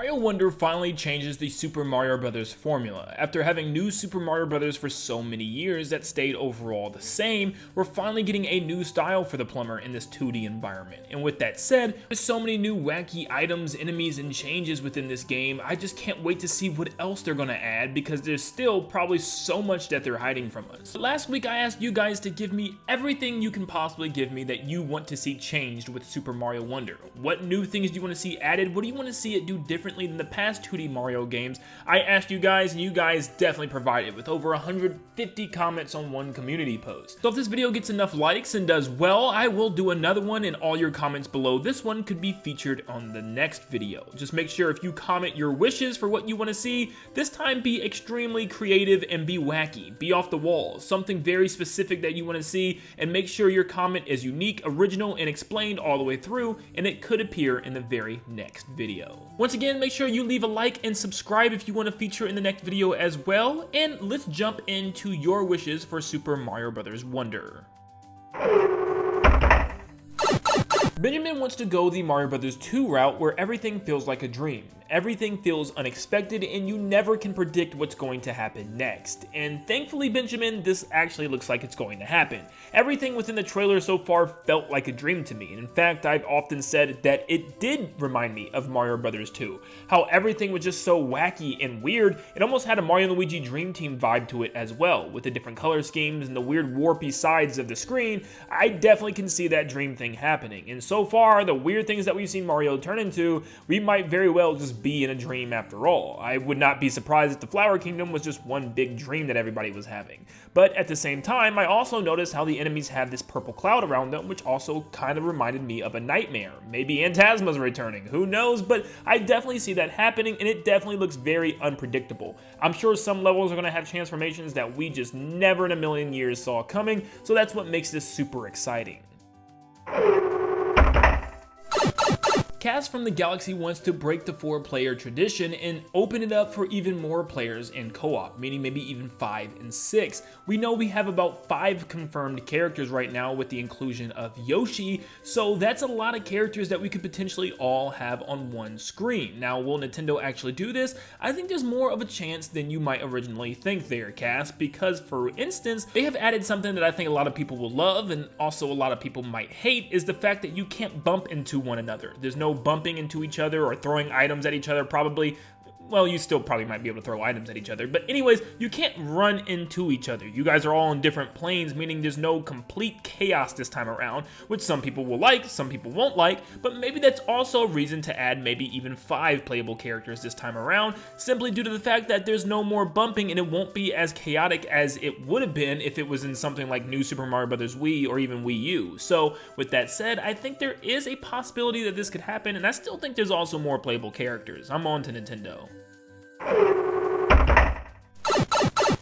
Mario Wonder finally changes the Super Mario Bros. Formula. After having new Super Mario Bros. For so many years that stayed overall the same, we're finally getting a new style for the plumber in this 2D environment. And with that said, there's so many new wacky items, enemies, and changes within this game, I just can't wait to see what else they're gonna add because there's still probably so much that they're hiding from us. Last week I asked you guys to give me everything you can possibly give me that you want to see changed with Super Mario Wonder. What new things do you want to see added? What do you want to see it do differently than the past 2D Mario games? I asked you guys, and you guys definitely provided with over 150 comments on one community post. So if this video gets enough likes and does well, I will do another one, and all your comments below this one could be featured on the next video. Just make sure if you comment your wishes for what you want to see, this time be extremely creative and be wacky, be off the wall, something very specific that you want to see, and make sure your comment is unique, original, and explained all the way through, and it could appear in the very next video. Once again, make sure you leave a like and subscribe if you want to feature in the next video as well, and let's jump into your wishes for Super Mario Bros. Wonder. Benjamin wants to go the Mario Bros. 2 route where everything feels like a dream. Everything feels unexpected and you never can predict what's going to happen next. And thankfully, Benjamin, this actually looks like it's going to happen. Everything within the trailer so far felt like a dream to me. And in fact, I've often said that it did remind me of Mario Bros. 2. How everything was just so wacky and weird. It almost had a Mario and Luigi Dream Team vibe to it as well, with the different color schemes and the weird warpy sides of the screen. I definitely can see that dream thing happening. And so far, the weird things that we've seen Mario turn into, we might very well just be in a dream after all. I would not be surprised if the Flower Kingdom was just one big dream that everybody was having. But at the same time, I also noticed how the enemies have this purple cloud around them, which also kind of reminded me of a nightmare. Maybe Phantasma's returning, who knows, but I definitely see that happening, and it definitely looks very unpredictable. I'm sure some levels are going to have transformations that we just never in a million years saw coming, so that's what makes this super exciting. Cass from the Galaxy wants to break the 4-player tradition and open it up for even more players in co-op, meaning maybe even 5 and 6. We know we have about 5 confirmed characters right now with the inclusion of Yoshi, so that's a lot of characters that we could potentially all have on one screen. Now, will Nintendo actually do this? I think there's more of a chance than you might originally think there, Cass, because for instance, they have added something that I think a lot of people will love and also a lot of people might hate, is the fact that you can't bump into one another. There's no bumping into each other or throwing items at each other, probably. Well, you still probably might be able to throw items at each other, but anyways, you can't run into each other. You guys are all on different planes, meaning there's no complete chaos this time around, which some people will like, some people won't like, but maybe that's also a reason to add maybe even 5 playable characters this time around, simply due to the fact that there's no more bumping and it won't be as chaotic as it would have been if it was in something like New Super Mario Bros. Wii or even Wii U. So with that said, I think there is a possibility that this could happen, and I still think there's also more playable characters. I'm on to Nintendo.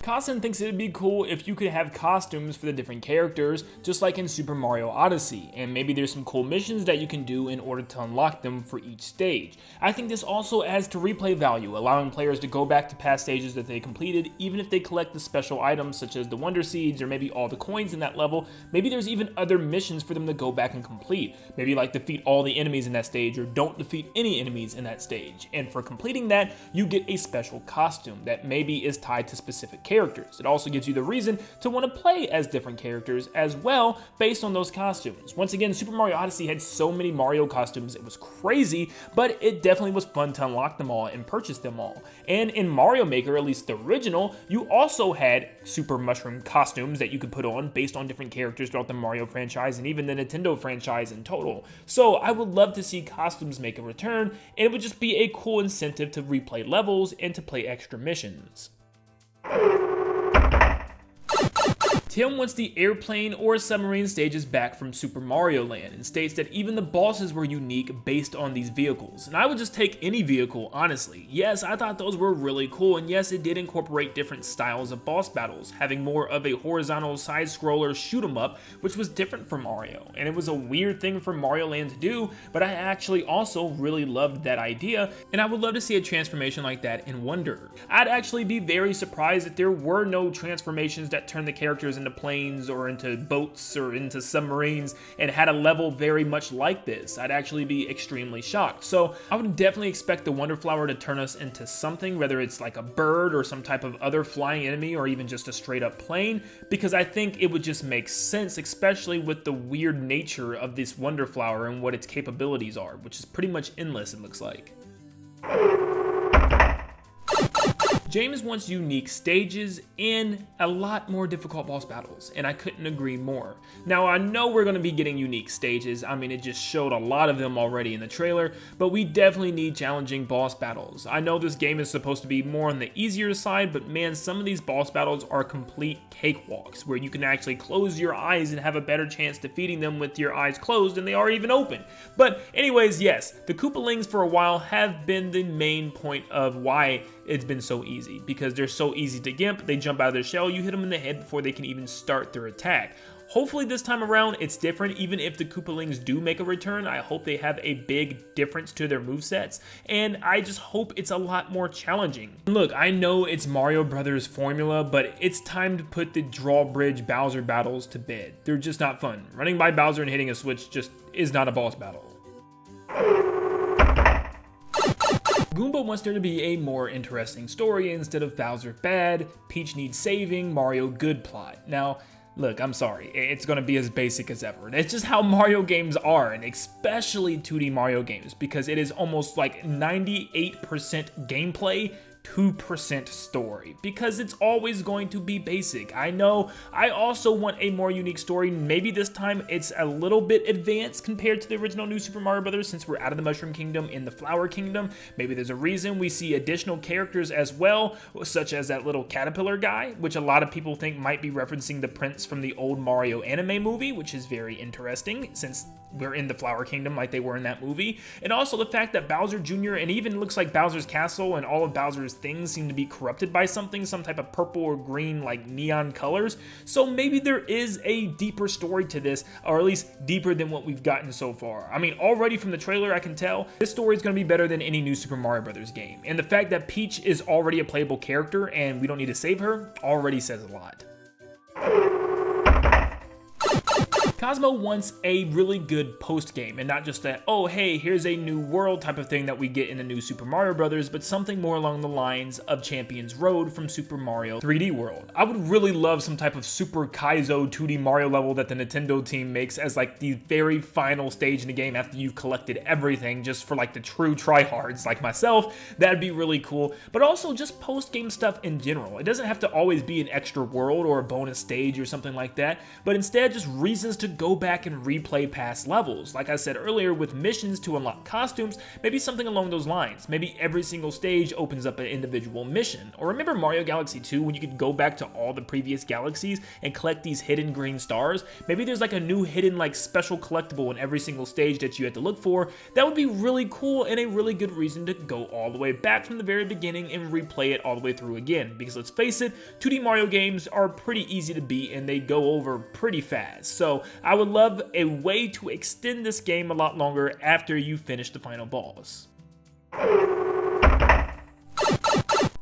Kassen thinks it'd be cool if you could have costumes for the different characters, just like in Super Mario Odyssey, and maybe there's some cool missions that you can do in order to unlock them for each stage. I think this also adds to replay value, allowing players to go back to past stages that they completed, even if they collect the special items such as the Wonder Seeds or maybe all the coins in that level. Maybe there's even other missions for them to go back and complete. Maybe like defeat all the enemies in that stage or don't defeat any enemies in that stage. And for completing that, you get a special costume that maybe is tied to specific characters. It also gives you the reason to want to play as different characters as well based on those costumes. Once again, Super Mario Odyssey had so many Mario costumes, it was crazy, but it definitely was fun to unlock them all and purchase them all. And in Mario Maker, at least the original, you also had Super Mushroom costumes that you could put on based on different characters throughout the Mario franchise and even the Nintendo franchise in total. So I would love to see costumes make a return, and it would just be a cool incentive to replay levels and to play extra missions. Tim wants the airplane or submarine stages back from Super Mario Land and states that even the bosses were unique based on these vehicles. And I would just take any vehicle, honestly. Yes, I thought those were really cool, and yes, it did incorporate different styles of boss battles, having more of a horizontal side-scroller shoot-'em-up, which was different from Mario. And it was a weird thing for Mario Land to do, but I actually also really loved that idea, and I would love to see a transformation like that in Wonder. I'd actually be very surprised if there were no transformations that turn the characters into into planes or into boats or into submarines and had a level very much like this. I'd actually be extremely shocked. So I would definitely expect the Wonder Flower to turn us into something, whether it's like a bird or some type of other flying enemy or even just a straight up plane, because I think it would just make sense, especially with the weird nature of this Wonder Flower and what its capabilities are, which is pretty much endless, it looks like. James wants unique stages and a lot more difficult boss battles, and I couldn't agree more. Now, I know we're going to be getting unique stages. I mean, it just showed a lot of them already in the trailer, but we definitely need challenging boss battles. I know this game is supposed to be more on the easier side, but man, some of these boss battles are complete cakewalks, where you can actually close your eyes and have a better chance defeating them with your eyes closed than they are even open. But anyways, yes, the Koopalings for a while have been the main point of why it's been so easy, because they're so easy to gimp. They jump out of their shell, you hit them in the head before they can even start their attack. Hopefully this time around it's different. Even if the Koopalings do make a return, I hope they have a big difference to their movesets, and I just hope it's a lot more challenging. Look, I know it's Mario Brothers formula, but it's time to put the drawbridge Bowser battles to bed. They're just not fun. Running by Bowser and hitting a switch just is not a boss battle. Goomba wants there to be a more interesting story instead of Bowser bad, Peach needs saving, Mario good plot. Now, look, I'm sorry, it's gonna be as basic as ever. It's just how Mario games are, and especially 2D Mario games, because it is almost like 98% gameplay, 2% story, because it's always going to be basic. I know, I also want a more unique story. Maybe this time it's a little bit advanced compared to the original New Super Mario Brothers, since we're out of the Mushroom Kingdom in the Flower Kingdom. Maybe there's a reason we see additional characters as well, such as that little caterpillar guy, which a lot of people think might be referencing the prince from the old Mario anime movie, which is very interesting since we're in the Flower Kingdom like they were in that movie. And also the fact that Bowser Jr. and even looks like Bowser's castle and all of Bowser's things seem to be corrupted by something, some type of purple or green like neon colors. So maybe there is a deeper story to this, or at least deeper than what we've gotten so far. I mean, already from the trailer I can tell this story is going to be better than any new Super Mario Brothers game. And the fact that Peach is already a playable character and we don't need to save her already says a lot. Cosmo wants a really good post-game, and not just that, oh hey, here's a new world type of thing that we get in the new Super Mario Brothers, but something more along the lines of Champions Road from Super Mario 3D World. I would really love some type of Super Kaizo 2D Mario level that the Nintendo team makes as like the very final stage in the game after you've collected everything, just for like the true tryhards like myself. That'd be really cool, but also just post-game stuff in general. It doesn't have to always be an extra world or a bonus stage or something like that, but instead just reasons to go back and replay past levels. Like I said earlier, with missions to unlock costumes, maybe something along those lines. Maybe every single stage opens up an individual mission. Or remember Mario Galaxy 2 when you could go back to all the previous galaxies and collect these hidden green stars? Maybe there's like a new hidden like special collectible in every single stage that you had to look for. That would be really cool and a really good reason to go all the way back from the very beginning and replay it all the way through again. Because let's face it, 2D Mario games are pretty easy to beat and they go over pretty fast. So I would love a way to extend this game a lot longer after you finish the final boss.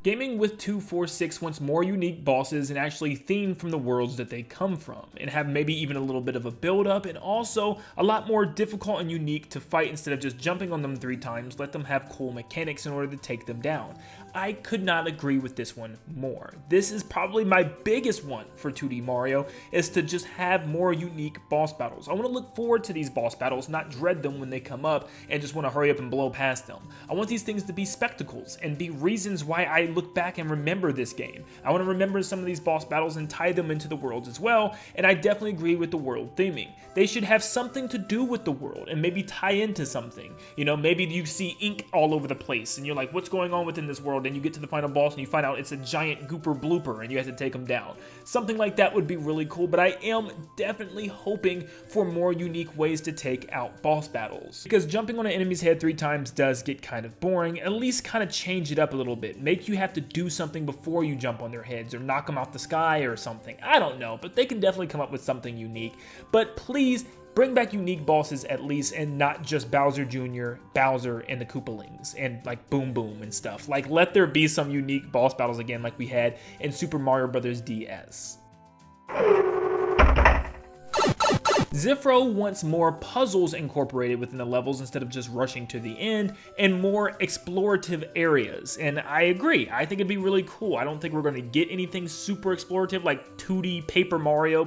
Gaming with 246 wants more unique bosses and actually themed from the worlds that they come from, and have maybe even a little bit of a build up, and also a lot more difficult and unique to fight. Instead of just jumping on them 3 times, let them have cool mechanics in order to take them down. I could not agree with this one more. This is probably my biggest one for 2D Mario, is to just have more unique boss battles. I want to look forward to these boss battles, not dread them when they come up and just want to hurry up and blow past them. I want these things to be spectacles and be reasons why I look back and remember this game. I want to remember some of these boss battles and tie them into the worlds as well, and I definitely agree with the world theming. They should have something to do with the world and maybe tie into something. You know, maybe you see ink all over the place and you're like, what's going on within this world? And you get to the final boss and you find out it's a giant gooper blooper and you have to take them down. Something like that would be really cool, but I am definitely hoping for more unique ways to take out boss battles. Because jumping on an enemy's head 3 times does get kind of boring. At least kind of change it up a little bit. Make you have to do something before you jump on their heads or knock them out the sky or something. I don't know, but they can definitely come up with something unique. But please, bring back unique bosses at least, and not just Bowser Jr., Bowser, and the Koopalings, and like Boom Boom and stuff. Like, let there be some unique boss battles again like we had in Super Mario Bros. DS. Zifro wants more puzzles incorporated within the levels instead of just rushing to the end, and more explorative areas. And I agree, I think it'd be really cool. I don't think we're going to get anything super explorative like 2D Paper Mario,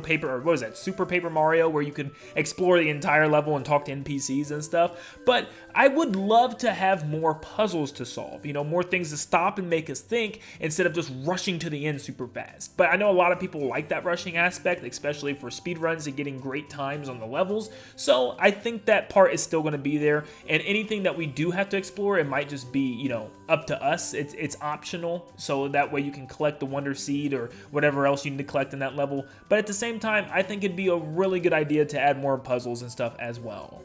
Super Paper Mario, where you can explore the entire level and talk to NPCs and stuff. But I would love to have more puzzles to solve, you know, more things to stop and make us think instead of just rushing to the end super fast. But I know a lot of people like that rushing aspect, especially for speedruns and getting great times on the levels. So I think that part is still going to be there, and anything that we do have to explore, it might just be, you know, up to us. It's optional, so that way you can collect the Wonder Seed or whatever else you need to collect in that level. But at the same time, I think it'd be a really good idea to add more puzzles and stuff as well.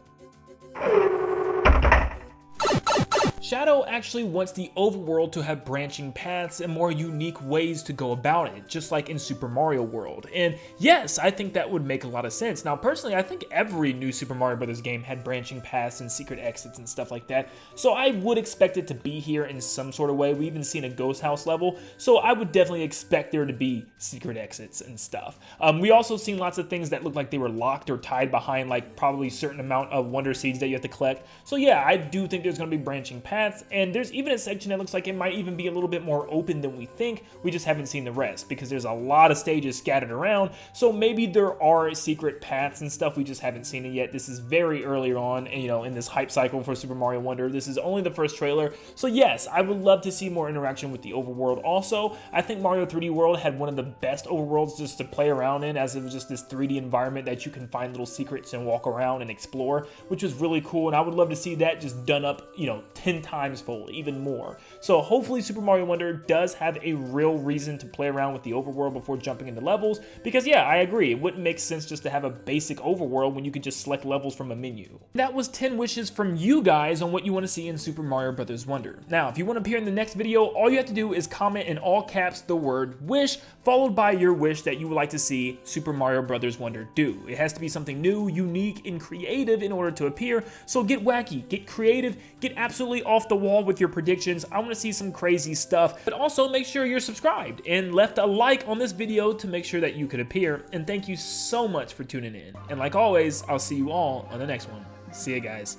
Shadow actually wants the overworld to have branching paths and more unique ways to go about it, just like in Super Mario World. And yes, I think that would make a lot of sense. Now, personally, I think every new Super Mario Bros. Game had branching paths and secret exits and stuff like that, so I would expect it to be here in some sort of way. We've even seen a ghost house level, so I would definitely expect there to be secret exits and stuff. We also seen lots of things that look like they were locked or tied behind, like probably a certain amount of Wonder Seeds that you have to collect. So yeah, I do think there's going to be branching paths, and there's even a section that looks like it might even be a little bit more open than we think. We just haven't seen the rest because there's a lot of stages scattered around, so maybe there are secret paths and stuff, we just haven't seen it yet. This is very early on, you know, in this hype cycle for Super Mario Wonder. This is only the first trailer, so yes, I would love to see more interaction with the overworld. Also, I think Mario 3D World had one of the best overworlds just to play around in, as it was just this 3D environment that you can find little secrets and walk around and explore, which was really cool, and I would love to see that just done up, you know, 10 times fold, even more. So hopefully Super Mario Wonder does have a real reason to play around with the overworld before jumping into levels, because yeah, I agree, it wouldn't make sense just to have a basic overworld when you could just select levels from a menu. That was 10 wishes from you guys on what you want to see in Super Mario Bros. Wonder. Now, if you want to appear in the next video, all you have to do is comment in all caps the word wish, followed by your wish that you would like to see Super Mario Bros. Wonder do. It has to be something new, unique, and creative in order to appear, so get wacky, get creative, get absolutely off the wall with your predictions. I want to see some crazy stuff, but also make sure you're subscribed and left a like on this video to make sure that you could appear. And thank you so much for tuning in. And like always, I'll see you all on the next one. See ya, guys.